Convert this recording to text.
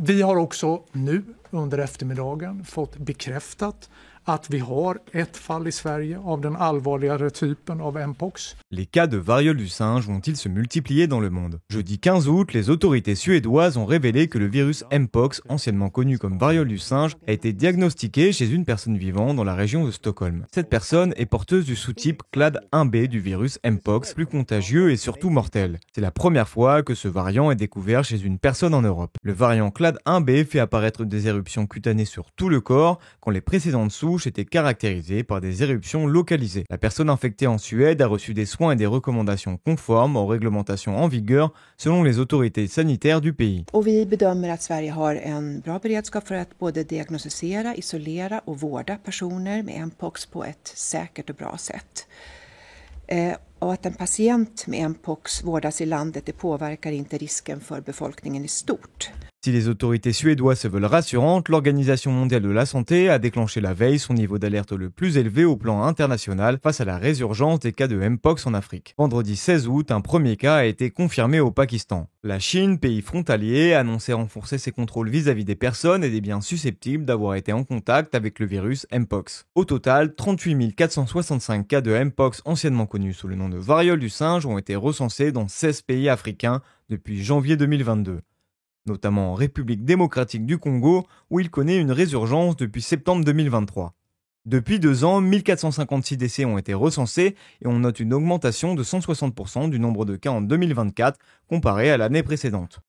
Vi har också nu under eftermiddagen fått bekräftat att vi har ett fall i Sverige av den allvarligare typen av mpox. Les cas de variole du singe vont-ils se multiplier dans le monde? Jeudi 15 août, les autorités suédoises ont révélé que le virus mpox, anciennement connu comme variole du singe, a été diagnostiqué chez une personne vivant dans la région de Stockholm. Cette personne est porteuse du sous-type clade 1b du virus mpox, plus contagieux et surtout mortel. C'est la première fois que ce variant est découvert chez une personne en Europe. Le variant clade 1b fait apparaître des éruptions cutanées sur tout le corps, quand les précédentes souches étaient caractérisées par des éruptions localisées. La personne infectée en Suède a reçu des soins et des recommandations conformes aux réglementations en vigueur selon les autorités sanitaires du pays. Och vi bedömer att Sverige har en bra beredskap för att både diagnostisera, isolera och vårda personer med mpox på ett säkert och bra sätt. Och att en patient med mpox vårdas i landet, det påverkar inte risken för befolkningen i stort. Si les autorités suédoises se veulent rassurantes, l'Organisation mondiale de la santé a déclenché la veille son niveau d'alerte le plus élevé au plan international face à la résurgence des cas de mpox en Afrique. Vendredi 16 août, un premier cas a été confirmé au Pakistan. La Chine, pays frontalier, a annoncé renforcer ses contrôles vis-à-vis des personnes et des biens susceptibles d'avoir été en contact avec le virus mpox. Au total, 38 465 cas de mpox anciennement connus sous le nom de variole du singe ont été recensés dans 16 pays africains depuis janvier 2022. Notamment en République démocratique du Congo, où il connaît une résurgence depuis septembre 2023. Depuis 2 ans, 1456 décès ont été recensés et on note une augmentation de 160% du nombre de cas en 2024 comparé à l'année précédente.